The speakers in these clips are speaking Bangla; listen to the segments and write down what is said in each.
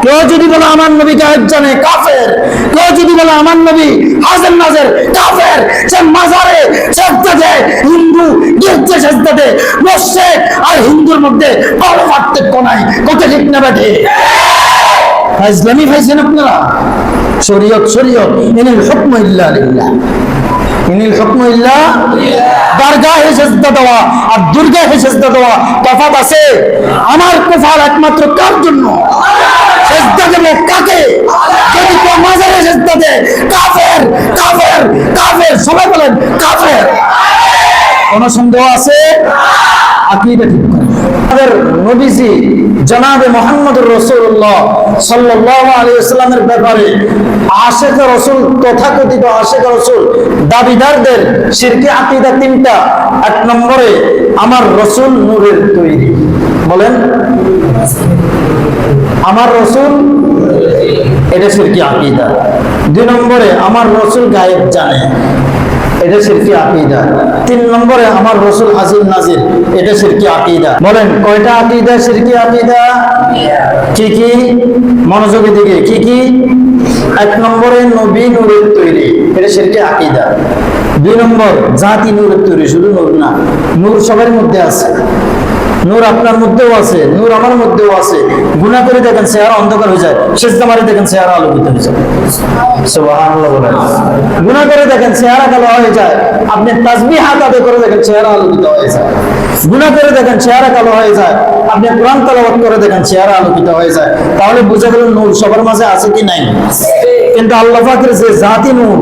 কেউ যদি বলে আমার নবী গায়েব জানে, কাফের। কেউ যদি বলে আমার নবী হাজের নাজের, কাফের। সে মাজারে সেজদা দেয়, হিন্দু গির্জে সেজদা দেয়। মুশরিক আর হিন্দুর মধ্যে কোনো পার্থক্য নাই। কত ঠিক না বেঠে? ইসলামী ভাইছেন আপনারা? শরীয়ত শরীয়ত, ইনিল হুকমু ইল্লা লিল্লাহ, ইনিল হুকমু ইল্লা। দরগাহে সেজদা দেওয়া আর দুর্গাহে সেজদা দেওয়া তফাৎ আছে। আমার কুফর একমাত্র কার জন্য? সেজদা দেব কাকে? যদি কেউ মাজারে সেজদা দেয়, কাফের কাফের কাফের। সবাই বলেন কাফের। কোন সন্দেহ আছে? আকীদা ঠিক করে। আমাদের নবীজি জনাবে মুহাম্মদুর রাসূলুল্লাহ সাল্লাল্লাহু আলাইহি ওয়াসাল্লামের ব্যাপারে আশিক রাসূল, তথাকথিত আশিক রাসূল দাবিদারদের শিরকি আকীদা তিনটা। এক নম্বরে আমার রাসূল নূরের তৈরি। বলেন আমার রাসূল, এটা শিরকি আকীদা। দুই নম্বরে আমার রাসূল গায়েব জানে, এটা শিরকি আকীদা। তিন নম্বরে আমার রাসূল হাজির নাজির, এটা শিরকি আকীদা। বলেন কয়টা আকীদা শিরকি আকীদা? কি কি? মনোযোগের দিকে। কি কি? এক নম্বরে নবী নূরের তৈরি, এটা শিরকি আকীদা। দুই নম্বর জাতি নূরের তৈরি, শুধু নূর না, নূর সবার মধ্যে আছে। নূর আপনার মধ্যেও আছে, নূর আমার মধ্যেও আছে। গুনাহ করে দেখেন চেহারা অন্ধকার হয়ে যায়, সেজদা মারি দেখেন চেহারা আলোকিত হয়ে যায়। সুবহানাল্লাহ বলেন। গুনাহ করে দেখেন চেহারা কালো হয়ে যায়, আপনি তাসবিহ আদায় করে দেখেন চেহারা আলোকিত হয়ে যায়। গুনাহ করে দেখেন চেহারা কালো হয়ে যায়, আপনি কোরআন তেলাওয়াত করে দেখেন চেহারা আলোকিত হয়ে যায়। তাহলে বুঝা গেল নূর সবার মাঝে আছে কি নাই? কিন্তু আল্লাহ পাকের যে জাতি নূর,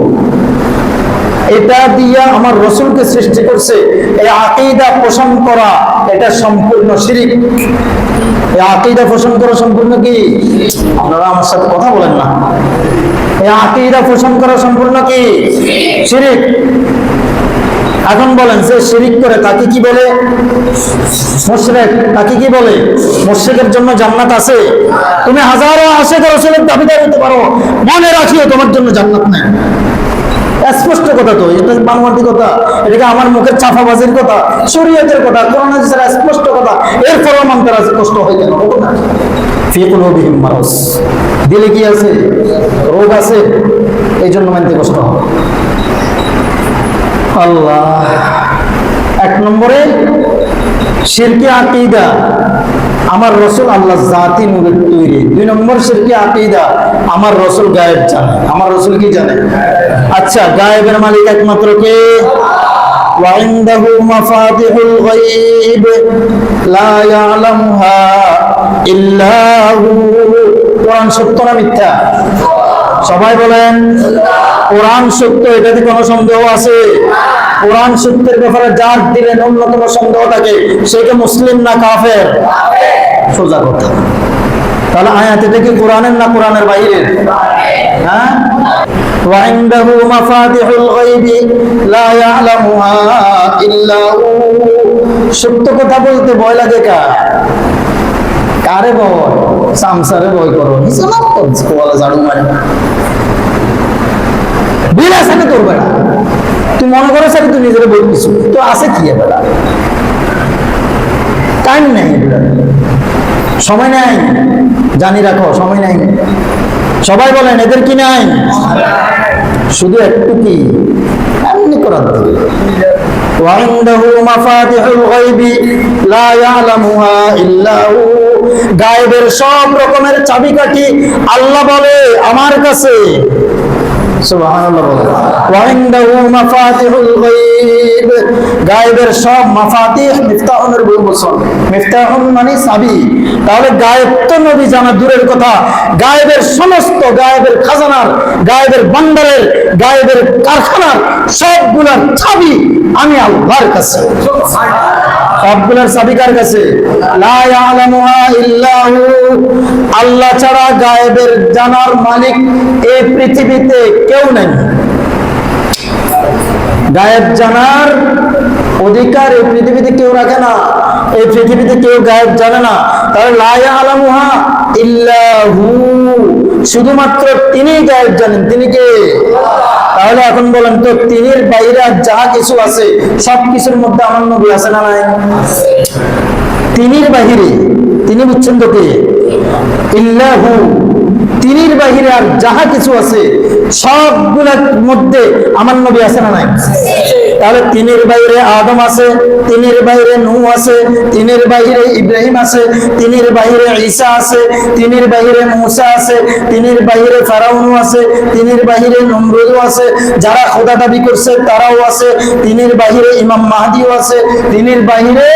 এটা দিয়া আমার রাসূলকে সৃষ্টি করছে, এই আকীদা পোষণ করা এটা সম্পূর্ণ শিরক। এই আকীদা পোষণ করা সম্পূর্ণ কি? আপনারা আমার সাথে কথা বলেন না। এই আকীদা পোষণ করা সম্পূর্ণ কি? শিরক। এখন বলেন যে শিরক করে তাকে কি বলে? মুশরিক। তাকে কি বলে? মুশরিকের জন্য জান্নাত আছে? তুমি হাজারো আশিক রাসূলের দাবিদার হতে পারো, মনে রাখিও তোমার জন্য জান্নাত নেই। স্পষ্ট কথা তো, এটা বানোয়াটি কথা, এটা আমার মুখের চাপাবাজির কথা, শরীয়তের কথা, কোরআন হাদিসের স্পষ্ট কথা। এরপরও মানতে রাজি কষ্ট হয় কেন? ফি কুলুবিহিম মারাজ, দিলে কি আছে? রোগ আছে, এই জন্য মানতে কষ্ট হয়। আল্লাহ। এক নম্বরে শিরকি আকীদা, আমার রাসূল আল্লাহ জাতি নূরের তৈরি। দুই নম্বর শিরকি আকীদা, আমার রাসূল গায়েব জানে। আমার রাসূল কি জানে? আচ্ছা, গায়েবের মালিক একমাত্র কে? ওয়া ইনদাহু মাফাতিহুল গায়ব লা ইয়ালামুহা ইল্লা হু। কোরআন সত্য না মিথ্যা? সবাই বলেন কোরআন সত্য। এটাতে কোনো সন্দেহ আছে? কোরআন সত্যের ব্যাপারে যার দিলেন অন্যতম সন্দেহ থাকে, সে কি মুসলিম না কাফের? সোজা কথা। তাহলে আয়াত এটা কি কোরআনের না কোরআনের বাইরের? হ্যাঁ। ওয়া ইনদাহু মাফাতিহুল গায়বি লা ইয়ালামুহা ইল্লা হু। সত্য কথা বলতে ভয় লাগে কার? কারে ভয়? সামসারে ভয় করো, হিসাব করছ কোলা ঝাড়ু মারি বিনা সাথে তোর বেড়া। তুই মনে করো স্যার তুই নিজের বই কিছু তো আছে কি বেড়া? টাইম নেই, সময় নাই, জানি রাখো সময় নাই। সবাই বলেন এদের কি নাই? শুধু একটু কি এমনি করার দিকে। ওয়াইনদাহু মাফাতিহুল গায়বি লা ইয়ালামুহা ইল্লা হু। গায়েবের সব রকমের চাবিকাঠি আল্লাহ বলে আমার কাছে। সুবহানাল্লাহ বলে। ওয়াইনদাহু মাফাতিহুল গায়ব, গায়েবের সব মাফাতিহ, মিফতাহুনের বহুবচন। মিফতাহুন মানে চাবি। তাহলে গায়েব তো নবী জানা দূরের কথা, গায়েবের সমস্ত গায়েবের খাজানার, গায়েবের ভান্ডারের, গায়েবের কারখানার সবগুলোর চাবি আমি আল্লাহর কাছে। সবগুলোর চাবি কার কাছে? লা ইয়ালামুহা ইল্লা হু। আল্লাহ ছাড়া গায়েবের জানার মালিক এই পৃথিবীতে কেউ নেই। গায়েব জানার অধিকার এই পৃথিবীতে কেউ রাখে না। এই পৃথিবীতে কেউ গায়েব জানে না। তাহলে লা ইয়ালামুহা ইল্লা হু, শুধুমাত্র তিনি গায়েব জানেন। তিনি কে? তাহলে এখন বলেন তো, তিনির বাইরে যা কিছু আছে সব কিছুর মধ্যে আমার নবী আছে না নাই? তিনির বাহিরে তিনি বুঝছেন তো কে? ইল্লাহু, তিনির বাহিরে আর যাহা কিছু আছে সবগুলোর মধ্যে আমার নবী আছে না নাই? তাহলে তিনির বাইরে আদম আছে, তিনির বাইরে নূহ আছে, তিনির বাইরে ইব্রাহিম আছে, তিনির বাইরে ঈসা আছে, তিনির বাইরে মূসা আছে, তিনির বাইরে ফেরাউন আছে, তিনির বাইরে নমরুদ আছে, যারা খোদা দাবি করছে তারাও আছে, তিনির বাইরে ইমাম মাহদিও আছে, তিনির বাইরে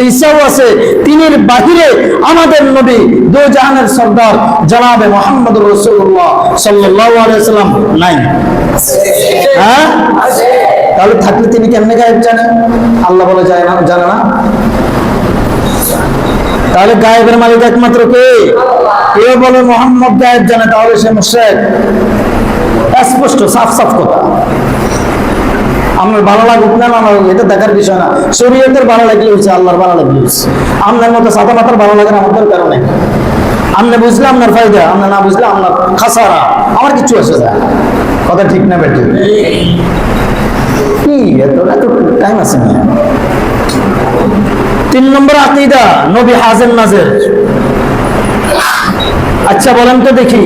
ঈসাও আছে, তিনির বাইরে আমাদের নবী দো জাহানের সরদার জনাবে মুহাম্মদুর রাসূলুল্লাহ সাল্লাল্লাহু আলাইহি ওয়াসাল্লাম নাই? হ্যাঁ, তাহলে থাকলে তিনি কেমনে গায়েব জানে? আল্লাহ বলে যায় না, জানে না। তাহলে গায়েবের মালিক একমাত্র কে? কেউ বলে মুহাম্মদ গায়েব জানে, তাহলে সে মুশরিক। স্পষ্ট সাফ সাফ কথা। আমার ভালো লাগুক না না লাগুক এটা দেখার বিষয় না। শরীয়তের ভালো লাগলে হয়েছে, আল্লাহর ভালো লাগলে হয়েছে। আপনার মতো সাদা মাথার ভালো লাগে না আমাদের কারণে। আপনি বুঝলে আপনার ফায়দা, আপনি না বুঝলে আপনার খাসারা, আমার কিছু আসে যায়। কথা ঠিক না বেটি? কি এত টাইম আছে না? 3 নম্বর আকীদা নবী হাজির নাজির। আচ্ছা বলেন তো দেখি,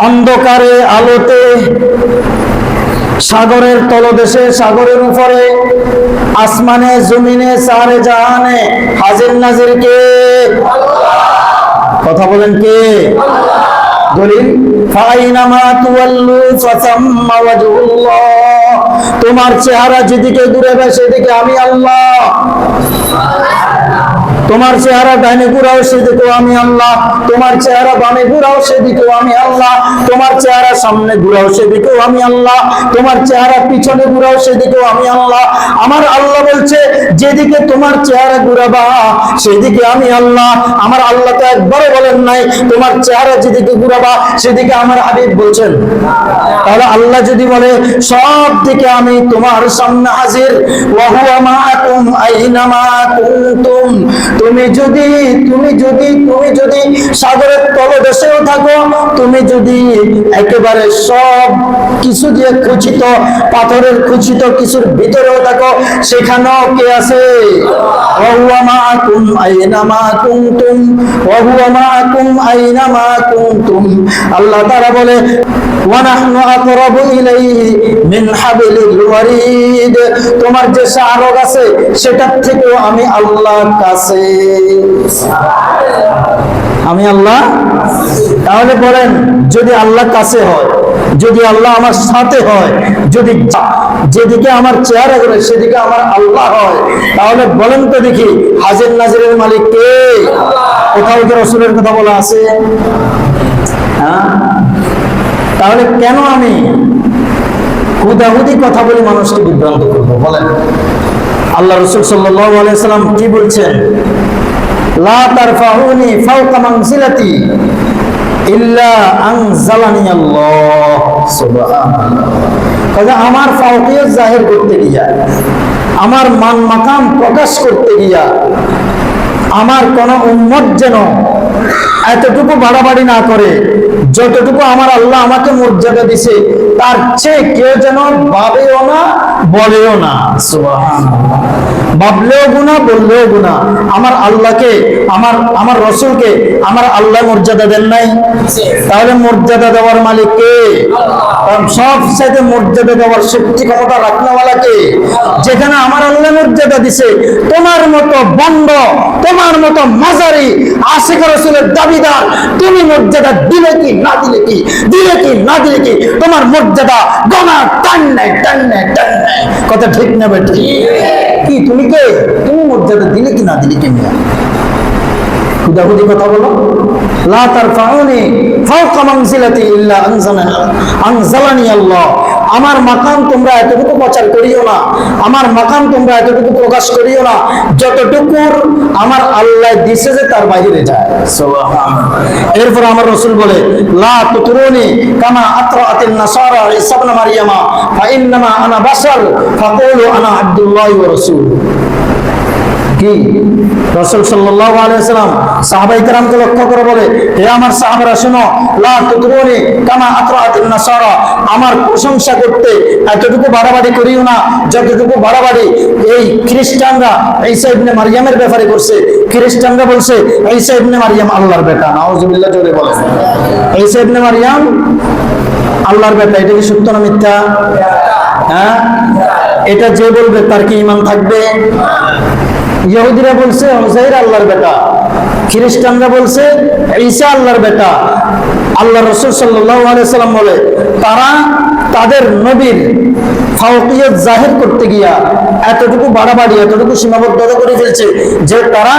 অন্ধকারে আলোতে, সাগরের তলদেশে, সাগরের উপরে, আসমানে জমিনে, সারে জাহানে হাজির নাজির কে? কথা বলেন কে? দলিল ফাইনামা তুওয়াল্লু ফাসাম্মা ওয়াজহুল্লাহ। তোমার চেহারা যেদিকে ঘুরাবে সেদিকে আমি আল্লাহ। তোমার চেহারা ডাইনে ঘুরাও সেদিকেও আমি আল্লাহ, তোমার চেহারা বামে ঘুরাও সেদিকেও আমি আল্লাহ, তোমার চেহারা সামনে ঘুরাও সেদিকেও আমি আল্লাহ, তোমার চেহারা পিছনে ঘুরাও সেদিকেও আমি আল্লাহ। আমার আল্লাহ বলছে যেদিকে তোমার চেহারা ঘুরাবা সেদিকে আমি আল্লাহ। আমার আল্লাহ তো একবারও বলেন নাই তোমার চেহারা যেদিকে ঘুরাবা সেদিকে আমার হাবিব বলছেন। তাহলে আল্লাহ যদি বলে সব দিকে আমি তোমার সামনে হাজির, ওয়া হুয়া মাআকুম আইনামা কুনতুম, তুমি যদি সাগরের তলদেশেও থাকো, তুমি যদি একেবারে সব কিছু দিয়ে খচিত, পাথরের খচিত কিছুর ভিতরেও থাকো, সেখানেও কে আছে? ওয়া হুয়া মাআকুম আইনামা কুনতুম, ওয়া হুয়া মাআকুম আইনামা কুনতুম। আল্লাহ তাআলা বলে ওয়া নাহনু আকরাবু ইলাইহি মিন হাবিলিল ওয়ারিদ, তোমার যে শাহরগ আছে সেটার থেকেও আমি আল্লাহর কাছে, আমি আল্লাহ। তাহলে বলেন যদি আল্লাহ কাছে হয়, যদি আল্লাহ আমার সাথে হয়, যদি যেদিকে আমার চেহারা করে সেদিকে আমার আল্লাহ হয়, তাহলে বলেন তো দেখি হাজির নাজিরের মালিক কে? কোথাও কি রাসূলের কথা বলা আছে? হ্যাঁ, তাহলে কেন আমি হুদাহুদি কথা বলে মানুষকে বিভ্রান্ত করবো? বলেন আল্লাহ রাসূল সাল্লাল্লাহু আলাইহি ওয়াসাল্লাম কি বলছেন? লা তারফাউনি ফাওকা মানজিলাতি ইল্লা আনজালানি আল্লাহ। সুবহানাল্লাহ। কাজে আমার ফাওকিয়ত জাহির করতে গিয়া, আমার মান মাকাম প্রকাশ করতে গিয়া আমার কোন উম্মত যেন এতটুকু বাড়াবাড়ি না করে, যতটুকু আমার আল্লাহ আমাকে মর্যাদা দিছে তার চেয়ে কেউ যেন ভাবেও না বলেও না। সুবহানাল্লাহ। ভাবলেও গুনাহ, বললেও গুনাহ। আমার আল্লাহকে, আমার রাসূলকে আমার আল্লাহ মর্যাদা দেন নাই? তাহলে মর্যাদা দেওয়ার মালিক কে? কারণ সবচেয়ে মর্যাদা দেওয়ার শক্তি ক্ষমতা রাখনেওয়ালা কে? যেখানে আমার আল্লাহ মর্যাদা দিছে, তোমার মতো বন্ড, তোমার মতো মাজারি আশিক রাসূলের দাবিদার তুমি মর্যাদা দিলে কি না দিলে কি, দিলে কি না দিলে কি, তোমার মর্যাদা গনা টান নাই, টান নাই, টান নাই। কথা ঠিক না বেটি? কি তুমি কে? তুমি মর্যাদা দিলে কি না দিলে কি? হুদাহুদি কথা বলো। লা তারফাউনি ফাওকা মানজিলাতি ইল্লা আনজালানি আল্লাহ। আমার মাকাম তোমরা এতটুকু প্রচার করিও না, আমার মাকাম তোমরা এতটুকু প্রকাশ করিও না যতটুকু আমার আল্লাহ দিছে যে তার বাইরে যায়। সুবহানাল্লাহ। এরপর আমার রাসূল বলে লা তুতরুনি কামা আতরাতিন নাসারা ঈসা ইবনে মারইয়ামা ফা ইন্নামা আনা বাশার ফাকুলু আনা আব্দুল্লাহি ওয়া রাসূলুহু। কি রাসূল সাল্লাল্লাহু আলাইহি ওয়াসাল্লাম সাহাবায়ে কেরামকে লক্ষ্য করে বলে, হে আমার সাহাবারা শোনো, লা তুতরুনি কামা আতরাতিন নাসারা, আমার প্রশংসা করতে এতটুকু বাড়াবাড়ি করিও না যতটুকু বাড়াবাড়ি এই খ্রিস্টানরা ঈসা ইবনে মারইয়ামের ব্যাপারে করছে। খ্রিস্টানরা বলছে ঈসা ইবনে মারইয়াম আল্লাহর বেটা। নাউজুবিল্লাহ, জোরে বলেন। ঈসা ইবনে মারইয়াম আল্লাহর বেটা, এটা কি সত্য না মিথ্যা? হ্যাঁ, এটা যে বলবে তার কি ঈমান থাকবে? ইহুদিরা বলছে উযাইর আল্লাহর বেটা, খ্রিস্টানরা বলছে ঈসা আল্লাহর বেটা। আল্লাহ রাসূল সাল্লাল্লাহু আলাইহি সাল্লাম বলে, তারা তাদের নবীর ফাওকিয়ত জাহির করতে গিয়া এতটুকু বাড়াবাড়ি, এতটুকু সীমাবদ্ধতা করে ফেলছে যে তারা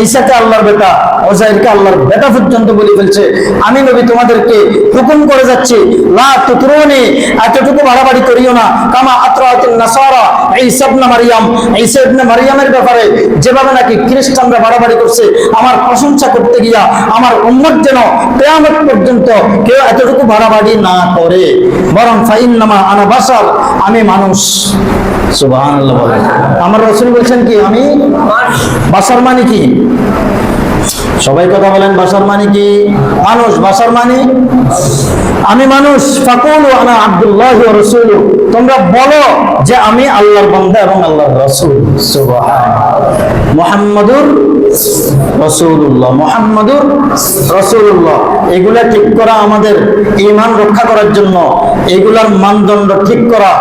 ঈসাকে আল্লাহর বেটা, উযাইরকে আল্লাহর বেটা পর্যন্ত বলে ফেলছে। আমি নবী তোমাদেরকে হুকুম করে যাচ্ছি, লা তুতরুনি, এতটুকু বাড়াবাড়ি করিও না, কামা আতরাতিন নাসারা ঈসা ইবনে মারইয়াম, ঈসা ইবনে মারইয়ামের ব্যাপারে যেভাবে নাকি খ্রিস্টানরা বাড়াবাড়ি করছে, আমার প্রশংসা করতে গিয়া আমার উম্মত যেন কিয়ামত পর্যন্ত কেউ এতটুকু বাড়াবাড়ি না করে, বরং ফাইন্নামা আনা বাশার, আমি মানুষ। সুবহানাল্লাহ বলেন। আমার রাসূল বলেন কি আমি বাশার মানে কি? সবাই কথা বলেন, বাশার মানে কি? মানুষ। বাশার মানে আমি মানুষ। ফাকুলু আনা আব্দুল্লাহ ওয়া রাসূলুহু, তোমরা বলো যে আমি আল্লাহর বান্দা এবং আল্লাহর রাসূল। সুবহানাল্লাহ। মুহাম্মাদুর রাসূলুল্লাহ, মুহাম্মাদুর রাসূলুল্লাহ, এগুলা ঠিক করা আমাদের ঈমান রক্ষা করার জন্য, এগুলার মানদণ্ড ঠিক করা,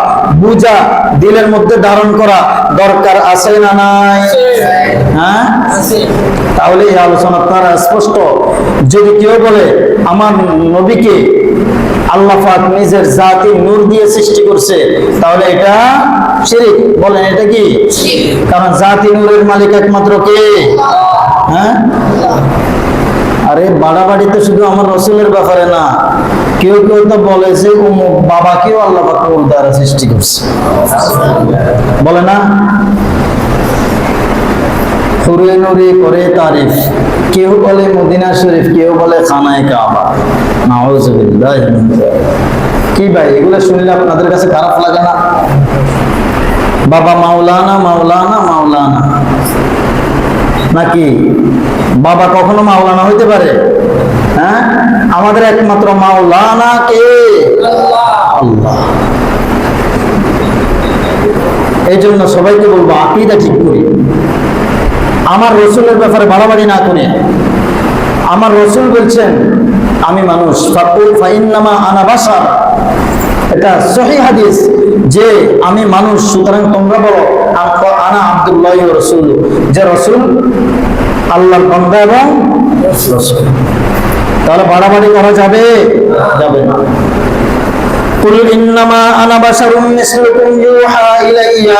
বুঝা, দিলের মধ্যে ধারণ করা দরকার আছে না নাই? হ্যাঁ, তাহলে এই আলোচনা তারা স্পষ্ট। যদি কেউ বলে আমার নবীকে আল্লাহ পাক নিজের জাতি নূর দিয়ে সৃষ্টি করছে, তাহলে এটা শিরক। বলেন এটা কি? কারণ জাতি নূরের মালিক একমাত্র কে? হ্যাঁ, আরে বাড়াবাড়ি তো শুধু আমার রাসূলের ব্যাপারে না, কেউ কেউ তো বলে যে অমুক বাবাকেও আল্লাহ পাক নূর দ্বারা সৃষ্টি করছে, বলে না? হুরে নুরে করে তারিফ, কেউ বলে মদিনা শরীফ, কেউ বলে খানায়ে কাবা। নাউজুবিল্লাহ। কি ভাই, এগুলো শুনলে আপনাদের কাছে খারাপ লাগে না? বাবা মাওলানা মাওলানা মাওলানা, নাকি বাবা কখনো মাওলানা হইতে পারে? হ্যাঁ, আমাদের একমাত্র মাওলানা কে? আল্লাহ। এই জন্য সবাইকে বলবো আকীদা ঠিক করি, আমার রাসূলের ব্যাপারে বাড়াবাড়ি না করে। আমার রাসূল বলছেন আমি মানুষ, ফাকুল ফাইন্নামা আনা বাশার, এটা সহিহ হাদিস যে আমি মানুষ, সুতরাং তোমরা বলো আনা আব্দুল্লাহ ওয়া রাসূলুহু, যে রাসূল আল্লাহর বান্দা এবং রাসূল। তাহলে বাড়াবাড়ি করা যাবে? যাবে না। কুল ইন্নামা আনা বাশারুম মিসলুকুম ইউহা ইলাইয়া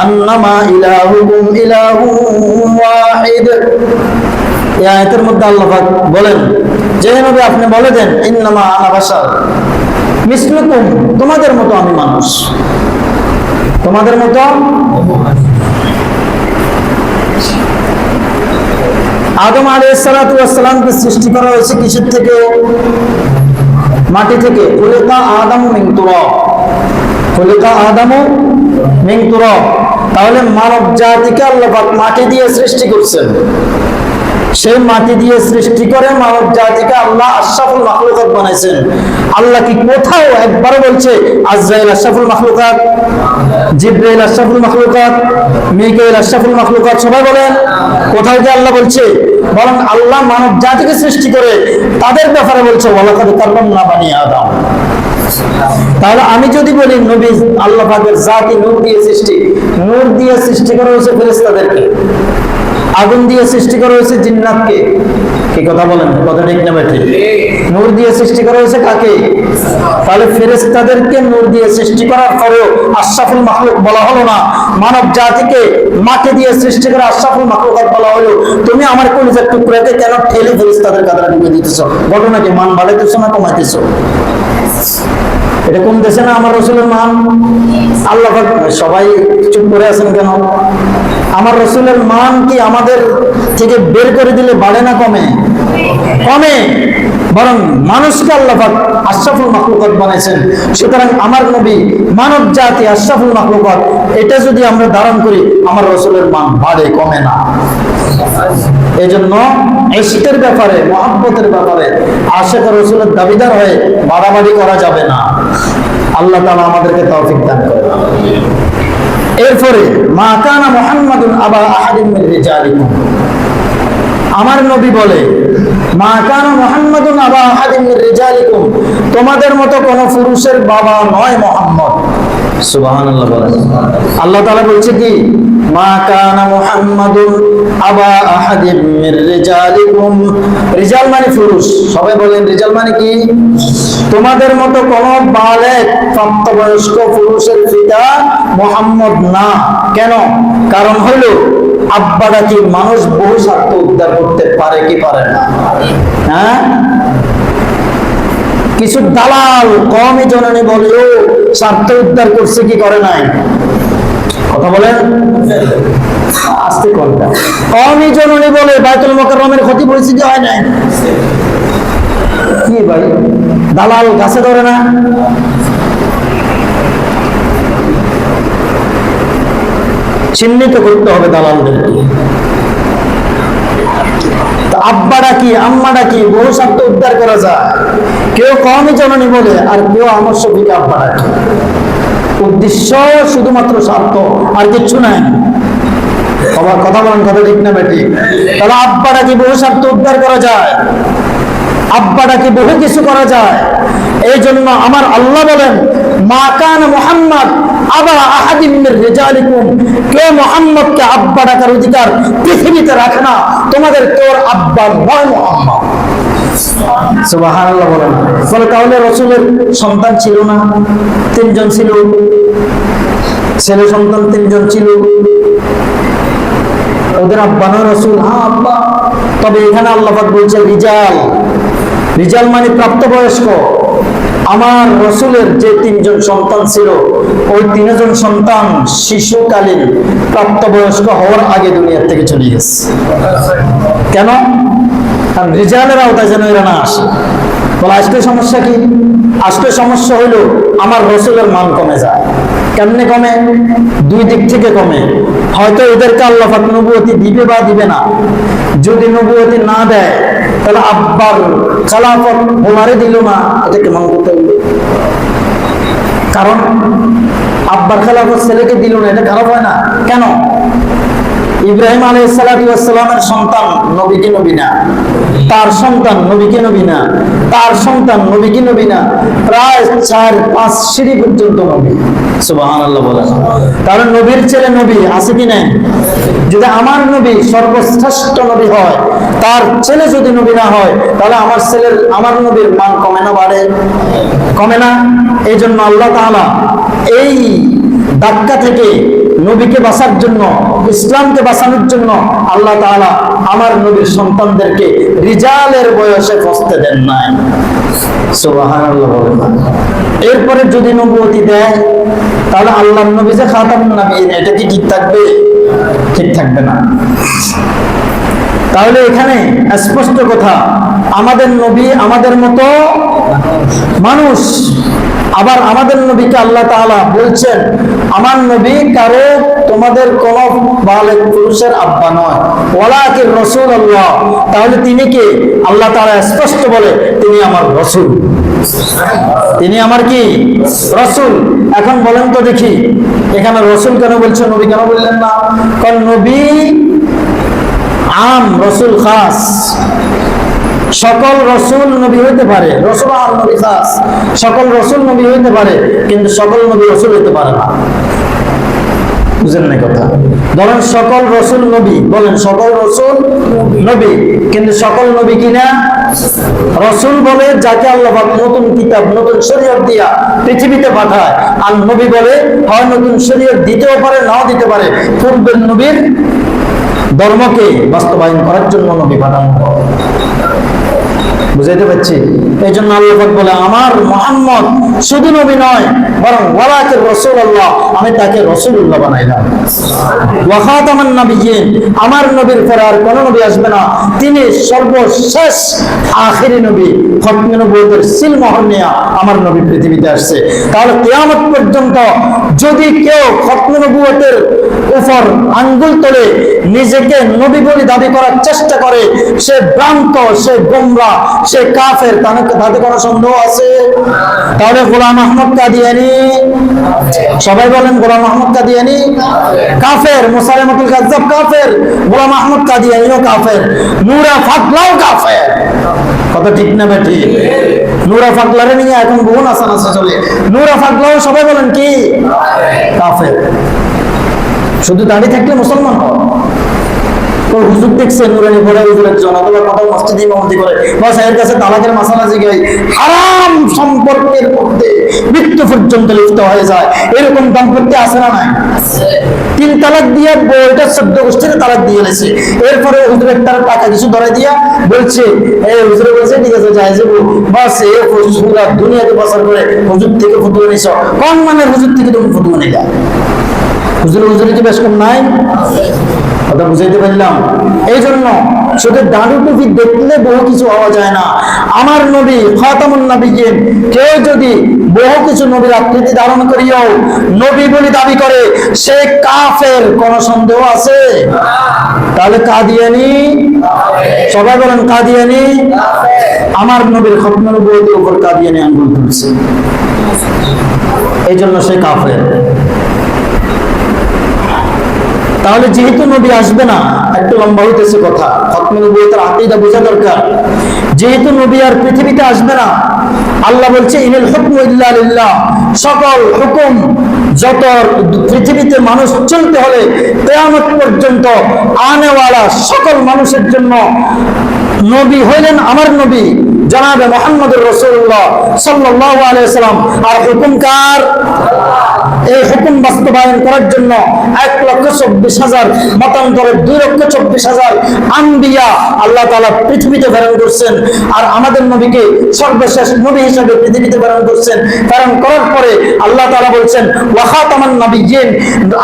আন্নামা ইলাহুকুম ইলাহুন ওয়াহিদ। এই আয়াতের মধ্যে আল্লাহ পাক বলেন যে নবী আপনি বলে দেন ইন্নামা আনা বাশার মিসলুকুম, তোমাদের মতো আমি মানুষ, তোমাদের মতো। আদম আলাইহিস সালাতু ওয়াস সালামকে সৃষ্টি করা হয়েছে কিসের থেকে? মাটি থেকে। খুলিকা আদামু মিন তুরাব, খুলিকা আদামু মিন তুরাব। তাহলে মানব জাতিকে আল্লাহ পাক মাটি দিয়ে সৃষ্টি করছেন। সেই মাটি দিয়ে সৃষ্টি করে মানব জাতিকে আল্লাহ আশরাফুল মাখলুকাত বানাইছেন। আল্লাহ কি কোথাও একবার বলছে আজরাইল আশরাফুল মাখলুকাত, জিবরাইল আশরাফুল মাখলুকাত, মিকাইল আশরাফুল মাখলুকাত? সবাই বলেন, কোথাও কি আল্লাহ বলছে? বরং আল্লাহ মানব জাতিকে সৃষ্টি করে তাদের ব্যাপারে বলছে ওয়ালাকাদ কাররামনা বানি আদম। তাহলে আমি যদি বলি নবী আল্লাহ পাকের জাতি নূর দিয়ে সৃষ্টি, নূর দিয়ে সৃষ্টি করা হয়েছে ফেরেশতাদেরকে, আগুন দিয়ে সৃষ্টি করা হয়েছে জিন্নাতকে। কি কথা বলেন? কথা ঠিক না বেঠিক? নূর দিয়ে সৃষ্টি করা হয়েছে কাকে? তাহলে ফেরেশতাদেরকে নূর দিয়ে সৃষ্টি করার পরেও আশরাফুল মাখলুক বলা হলো না, মানব জাতিকে মাটি দিয়ে সৃষ্টি করে আশরাফুল মাখলুকাত বলা হলো। তুমি আমার কলিজার টুকরাকে কেন ঠেলে ফেরেশতাদের কাঁধে ঢুকে দিতেছো? ঘটনাকে মান বাড়াইতেছো না কমাইতেছো? এটা কোন দেশে না আমার রাসূলের মান? আল্লাহ পাক। সবাই চুপ করে আছেন কেন? আমার রাসূলের মান কি আমাদের থেকে বের করে দিলে বাড়ে না কমে? কমে। বরং মানুষকে আল্লাহ পাক আশরাফুল মাখলুকাত বানাইছেন। সুতরাং আমার নবী মানব জাতি আশরাফুল মাখলুকাত, এটা যদি আমরা ধারণ করি আমার রাসূলের মান বাড়ে, কমে না। এই জন্য ইশকের ব্যাপারে, মহব্বতের ব্যাপারে আশিক রাসূলের দাবিদার হয়ে বাড়াবাড়ি করা যাবে না। আল্লাহ তাআলা আমাদেরকে তৌফিক দান করেন। এরপরে মা কানা মুহাম্মাদুন আবা আহাদিন মিন রিজালিকুম, আমার নবী বলে মা কানা মুহাম্মাদুন আবা আহাদিন মিন রিজালিকুম, তোমাদের মতো কোন পুরুষের বাবা নয় মুহাম্মদ। সুবহানাল্লাহ বলেন। আল্লাহ তাআলা বলছে কি মা কানা মুহাম্মাদুন আবা আহাদিন মির রিজালিকুম, রিজাল মানে পুরুষ, সবাই বলেন রিজাল মানে কি? তোমাদের মতো কোন বালেগ প্রাপ্তবয়স্ক পুরুষের পিতা মুহাম্মদ না। কেন? কারণ হলো আব্বাটা কি মানুষ বহু স্বার্থ উদ্ধার করতে পারে কি পারে না? হ্যাঁ, কিছু দালাল কওমি জননী বলেও স্বার্থ উদ্ধার করছে কি করে নাই? কথা বলেন আস্তে কোনটা? কওমি জননী বলে বাইতুল মুকাররমের ক্ষতি পরিস্থিতি হয় নাই। কি ভাই, দালাল গাছে ধরে না? চিহ্নিত করতে হবে দালালদেরকে। আব্বাটা কি আম্মাটা কি বহু স্বার্থ উদ্ধার করা যায়। কেউ কওমি জননী বলে আর কেউ আমার শফিক আব্বাটা কি, উদ্দেশ্য শুধুমাত্র স্বার্থ আর কিচ্ছু নাই। আবার কথা বলেন, কথা ঠিক না বেটি? তাহলে আব্বাটা কি বহু স্বার্থ উদ্ধার করা যায়, আব্বাটা কি বহু কিছু করা যায়। এই জন্য আমার আল্লাহ বলেন মা কানা মুহাম্মদ আবা আহাদিন মির রিজালিকুম, কে মুহাম্মদকে আব্বা ডাকার অধিকার পৃথিবীতে রাখে না, তোমাদের তোর আব্বা নয় মুহাম্মদ। সুবহানাল্লাহ বলেন। বলে তাহলে রাসূলের সন্তান ছিল না? তিনজন ছিল, ছেলে সন্তান তিনজন ছিল, ওদের আব্বা নয় রাসূল? হ্যাঁ আব্বা। তবে এখানে আল্লাহ পাক বলছে রিজাল, রিজাল মানে প্রাপ্তবয়স্ক। আমার রাসূলের যে তিনজন সন্তান ছিল, ওই তিনজন সন্তান শিশুকালীন প্রাপ্তবয়স্ক হওয়ার আগে দুনিয়া থেকে চলে গেছে। কেন? কারণ রিজালের আওতায় যেন এরা না আসে। বলে আজকে সমস্যা কি? আজকে সমস্যা হইল আমার রাসূলের মান কমে যায়। কেমনে কমে? দুই দিক থেকে কমে। হয়তো এদেরকে আল্লাহ পাক নবুয়তি দিবে বা দিবে না। যদি নবুয়তি না দেয় তাহলে আব্বার খেলাফত ওনারে দিল না, এটা কেমন করতে হবে? কারণ আব্বার খেলাফত ছেলেকে দিল না, এটা খারাপ হয় না? কেন? ইব্রাহিম আলাইহিস সালামের সন্তান নবী কি নবী না? তার সন্তান নবী কি নবী না? তার সন্তান নবী কি নবী না? প্রায় 4-5 সিঁড়ি পর্যন্ত নবী। সুবহানাল্লাহ বলেন। কারণ নবীর ছেলে নবী আছে কি নাই? যদি আমার নবী সর্বশ্রেষ্ঠ নবী হয়, তার ছেলে যদি নবী না হয়, তাহলে আমার নবীর মান কমে না বাড়ে? কমে না। এই জন্য আল্লাহ তাআলা এই ধাক্কা থেকে নবীকে বাঁচার জন্য, ইসলামকে বাঁচানোর জন্য আল্লাহ তাআলা আমার নবীর সন্তানদেরকে রিজালের বয়সে পৌঁছতে দেন নাই। সুবহানাল্লাহ বলেন। এরপরে যদি নবুয়তি দেয় তাহলে আল্লাহর নবী যে খাতামুন নবীয়িন, এটা কি ঠিক থাকবে? ঠিক থাকবে না। তাহলে এখানে স্পষ্ট কথা, আমাদের নবী আমাদের মতো মানুষ। আবার আমাদের নবীকে আল্লাহ তাআলা বলছেন আমার নবী কারো তোমাদের কোন বালেগ পুরুষের আব্বা নয়, ওয়ালাকিন রাসূলুল্লাহ। তাহলে তিনি কে? আল্লাহ তাআলা স্পষ্ট বলে তিনি আমার রাসূল। তিনি আমার কি? রাসূল। এখন বলেন তো দেখি, এখানে রাসূল কেন বলছেন, নবী কেন বললেন না? কারণ নবী আম, রাসূল খাস। সকল রাসূল নবী হইতে পারে, রাসূল আর নবী খাস। সকল রাসূল নবী হইতে পারে, কিন্তু সকল নবী রাসূল হইতে পারে না। বুঝেন না কথা? ধরেন সকল রাসূল নবী, বলেন সকল রাসূল নবী, কিন্তু সকল নবী কি না? রাসূল বলে যাকে আল্লাহ পাক নতুন কিতাব, নতুন শরীয়ত দিয়া পৃথিবীতে পাঠায়। আর নবী বলে হয় নতুন শরীয়ত দিতেও পারে, নাও দিতে পারে, পূর্বের নবীর ধর্মকে বাস্তবায়ন করার জন্য নবী পাঠানো হয়। বুঝাইতে পারছি? এই জন্য আল্লাহ পাক বলে আমার মুহাম্মদ শুধু নবী নয় বরং ওয়ালাকির রাসূলুল্লাহ, আমি তাকে রাসূলুল্লাহ বানাইলাম। ওয়া খাতামান নবিয়্যিন, আমার নবীর পরে আর কোন নবী আসবে না, তিনি সর্বশেষ আখেরি নবী। খতমে নবুয়তের সিল মোহর নিয়ে আমার নবী পৃথিবীতে আসছে। তাহলে কিয়ামত পর্যন্ত যদি কেউ খতমে নবুয়তের উপর আঙ্গুল তোলে নিজেকে নবী বলে দাবি করার চেষ্টা করে, সে ভ্রান্ত, সে গোমরাহ, সে কাফের, তাতে কোনো সন্দেহ আছে? তাহলে গোলাম আহমদ কাদিয়ানী, সবাই বলেন গোলাম আহমদ কাদিয়ানী কাফের, মুসাইলামাতুল কাজ্জাব কাফের, গোলাম আহমদ কাদিয়ানীও কাফের, নূরা ফাতলাও কাফের। কথা ঠিক না বেঠি? নূরা ফাতলারে নিয়ে এখন বহু নাচানাচি চলে। নূরা ফাতলাও সবাই বলেন কি কাফের। শুধু দাঁড়িয়ে থাকলে মুসলমান হয়? ওই হুজুর দেখছে নুরানি পড়ে হুজুরের জন্য অথবা কথা মসজিদে ইমামতি করে, বাস এর কাছে তালাকের মাসালা জিগাই, হারাম সম্পর্কের মধ্যে মৃত্যু পর্যন্ত লিপ্ত হয়ে যায়। এরকম দাম্পত্য আছে না নাই? 3 তালাক দিয়ে বউটা 14 গোষ্ঠীতে তালাক দিয়ে গেছে। এরপরে হুজুরের তার টাকা কিছু ধরে দিয়া বলছে, এই হুজুরে বলছে ঠিক আছে যাই যাবো, বাস এ পুরা দুনিয়াতে বছর করে হুজুর থেকে ফতুয়া নিছ। কোন মানের হুজুর থেকে তুমি ফতুয়া নিলা? হুজুরে কি বেশ কম নাই? কথা বুঝাইতে পারলাম? এই জন্য শুধু দাড়ি টুপি দেখলে বহু কিছু হওয়া যায় না। আমার নবী খাতামুন নবিয়্যিন, কেউ যদি বহু কিছু নবীর আকৃতি ধারণ করিয়াও নবী বলে দাবি করে, সে কাফের। কোন সন্দেহ আছে? তাহলে কাদিয়ানী, সবাই বলেন কাদিয়ানী। আমার নবীর খতমে নবুয়তের উপর কাদিয়ানী আঙ্গুল তুলছে, এই জন্য সে কাফের। তাহলে যেহেতু নবী আসবে না, একটু লম্বা হইতেছে কথা, খতমে নবুয়তের আকীদা বোঝা দরকার। যেহেতু নবী আর পৃথিবীতে আসবে না, আল্লাহ বলছে ইনিল হুকমু ইল্লা লিল্লাহ, সকল হুকুম যত পৃথিবীতে মানুষ চলতে হলে কিয়ামত পর্যন্ত আনেওয়ালা সকল মানুষের জন্য নবী হইলেন আমার নবী জনাবে মুহাম্মদুর রাসূলুল্লাহ সাল্লাল্লাহু আলাইহি ওয়াসাল্লাম। আর হুকুম কার? এই হুকুম বাস্তবায়ন করার জন্য 1,24,000 মতান্তরে 2,24,000 আম্বিয়া আল্লাহ তাআলা পৃথিবীতে প্রেরণ করছেন। আর আমাদের নবীকে সর্বশেষ নবী হিসেবে পৃথিবীতে প্রেরণ করছেন। প্রেরণ করার পরে আল্লাহ তাআলা বলছেন ওয়া খাতামান নবিয়্যিন,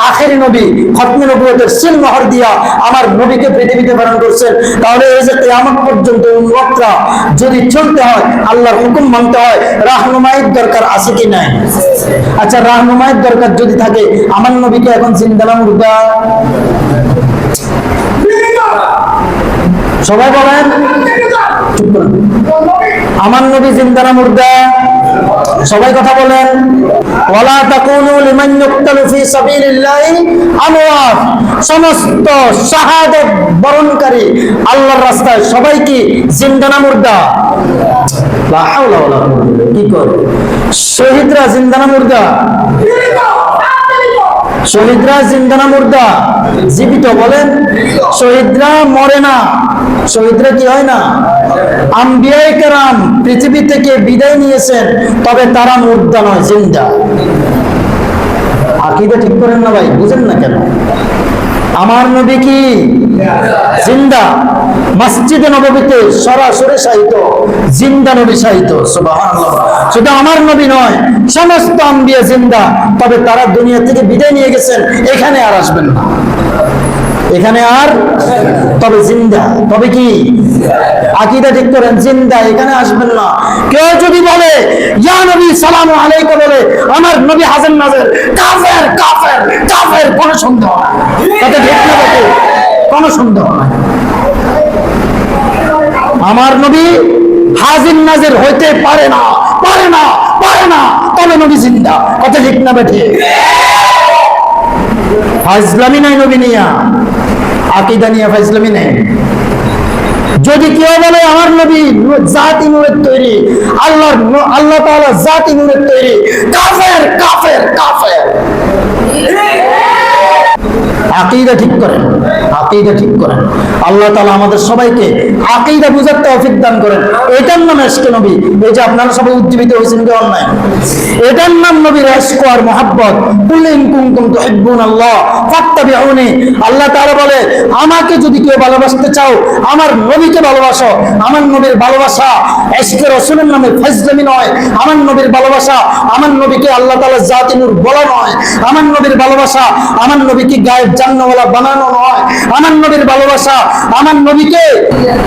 আখেরি নবী, খতমে নবুয়তের সিল মোহর দিয়া আমার নবীকে পৃথিবীতে প্রেরণ করছেন। তাহলে এই যে কিয়ামত পর্যন্ত উম্মতরা যদি চলতে হয়, আল্লাহর হুকুম মানতে হয়, রাহনুমাইয়ের দরকার আছে কি নাই? আচ্ছা, রাহনুমাইয়ের দরকার যদি থাকে, আমার নবীকে এখন জিন্দা না মুর্দা? সবাই বলেন, আমার নবী জিন্দা না মুর্দা? সবাই কথা বলেন। ওয়ালা তাকুনু লিমান ইউকতালু ফি সাবিলিল্লাহি আমওয়াত, সমস্ত শাহাদাত বরণকারী আল্লাহর রাস্তায় সবাই কি জিন্দা না মুর্দা? লা হাওলা ওয়ালা কুওয়াতা, কি করে শহীদরা জিন্দা না মুর্দা? শহীদরা জিন্দা না মুর্দা? জীবিত। বলেন, শহীদরা মরে না, শহীদরা কি হয় না? আম্বিয়ায়ে কেরাম পৃথিবী থেকে বিদায় নিয়েছেন, তবে তারা মুর্দা নয়, জিন্দা। আকীদা ঠিক করেন না ভাই, বুঝেন না কেন? আমার নবী কি জিন্দা? মসজিদে নববীতে সরাসরি সাহিত্য জিন্দা নবী সাহিত্য, সুবহানাল্লাহ। শুধু আমার নবী নয়, সমস্ত আম্বিয়া জিন্দা, তবে তারা দুনিয়া থেকে বিদায় নিয়ে গেছেন, এখানে আর আসবেন না, এখানে আর, তবে জিন্দা। তবে কি? আকীদা ঠিক করেন, জিন্দা, এখানে আসবেন না। কেউ যদি বলে ইয়া নবী সালামু আলাইকা বলে আমার নবী হাজির নাজির, কাফের কাফের কাফের, কোনো সন্দেহ নাই। কথা ঠিক না বলে? কোনো সন্দেহ নাই। আমার নবী হাজির নাজির হইতে পারে না, পারে না, পারে না, তবে নবী জিন্দা। কথা ঠিক না বেঠি? ফাজলামি নাই নবী নিয়া, আকীদা নিয়া ফাজলামি নাই। যদি কেউ বলে আমার নবী জাতি নূরের তৈরি, আল্লাহ তাআলা জাতি নূরের তৈরি, কাফের কাফের কাফের। আকীদা ঠিক করেন, আকীদা ঠিক করেন। আল্লাহ তাআলা আমাদের সবাইকে আকীদা বুঝার তৌফিক দান করেন। এটার নাম ইশকে নবী। এই যে আপনারা সবাই উজ্জীবিত হয়েছেন কি অন্যায়, এটার নাম নবীর ইশক আর মুহাব্বত। কুল ইন কুনতুম তুহিব্বুনাল্লাহ ফাত্তাবিউনি। আল্লাহ তাআলা বলে, আমাকে যদি কেউ ভালোবাসতে চাও আমার নবীকে ভালোবাসো। আমার নবীর ভালোবাসা ইশকে রাসূলের নামে ফাজলামি নয়। আমার নবীর ভালোবাসা আমার নবীকে আল্লাহ তাআলা জাতি নূর বলা নয়। আমার নবীর ভালোবাসা আমার নবীকে গায়েব জান্নাওয়ালা বানানো নয়। আমার নবীর ভালোবাসা আমার নবীকে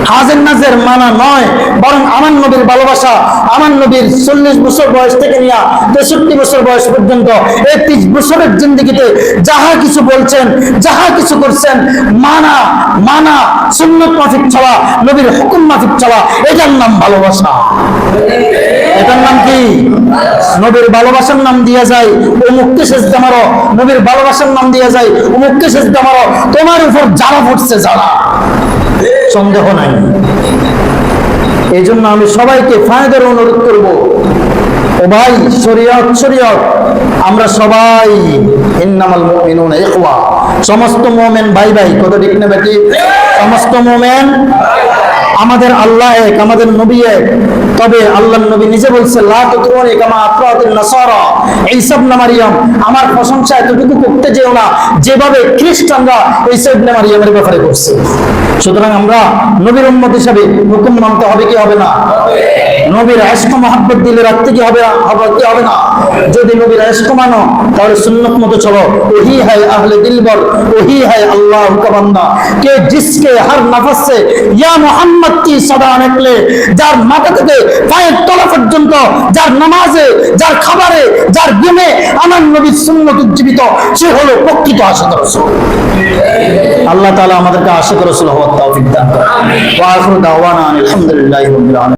হাজের নাজের মানা নয়, বরং আমার নবীর ভালোবাসা আমার নবীর 40 বছর বয়স থেকে নিয়ে 63 বছর বয়স পর্যন্ত এই 30 বছরের জিন্দেগিতে যাহা কিছু বলছেন, যাহা কিছু করছেন, মানা মানা, সুন্নাত মাফিক চলা, নবীর হুকুম মাফিক চলা, এটার নাম ভালোবাসা। এটার নাম কি? নবীর ভালোবাসার নাম দিয়া যায় অমুককে সেজদা মারো, নবীর ভালোবাসার নাম দিয়া যায় অমুককে সেজদা মারো, তোমার উপর যারা পড়ছে যারা, সন্দেহ নাই। এই জন্য আমি সবাইকে ফায়দার অনুরোধ করব, ও ভাই শরীয়ত শরীয়ত, আমরা সবাই ইন্নামাল মুমিনুনা ইখওয়া, সমস্ত মুমিন ভাই ভাই। কত ঠিক না বেটি? সমস্ত মুমিন, আমাদের আল্লাহ এক, আমাদের নবী এক। তবে আল্লাহর নবী নিজে বলছে, লা তুতরুনি কামা আতরাতিন নাসারা ঈসা ইবনে মারইয়াম, আমার প্রশংসা এতটুকু করতে যেও না যেভাবে খ্রিস্টানরা ঈসা ইবনে মারইয়ামের ব্যাপারে করছে। সুতরাং আমরা নবীর উম্মত হিসেবে হুকুম মানতে হবে কি হবে না? নবীর ইশক মুহাব্বত দিলে রাখতে কি হবে কি হবে না? যদি নবীর ইশক মানো তাহলে সুন্নাত মতো চলো। ওহি হ্যায় আহলে দিলবর, ওহি হ্যায় আল্লাহ কা বান্দা কে জিসকে হর নফস সে ইয়া মুহাম্মদ কি সদা নিকলে, যার মাথা থেকে পায়ের তলা পর্যন্ত, যার নামাজে, যার খাবারে, যার ঘুমে আমার নবীর সুন্নাত উজ্জীবিত, সে হলো প্রকৃত আশিক রাসূল। আল্লাহ তাআলা আমাদেরকে আশিক রাসূল হওয়ার তৌফিক দান করেন। ওয়া আখিরু দাওয়ানা আলহামদুলিল্লাহি রাব্বিল আলামিন।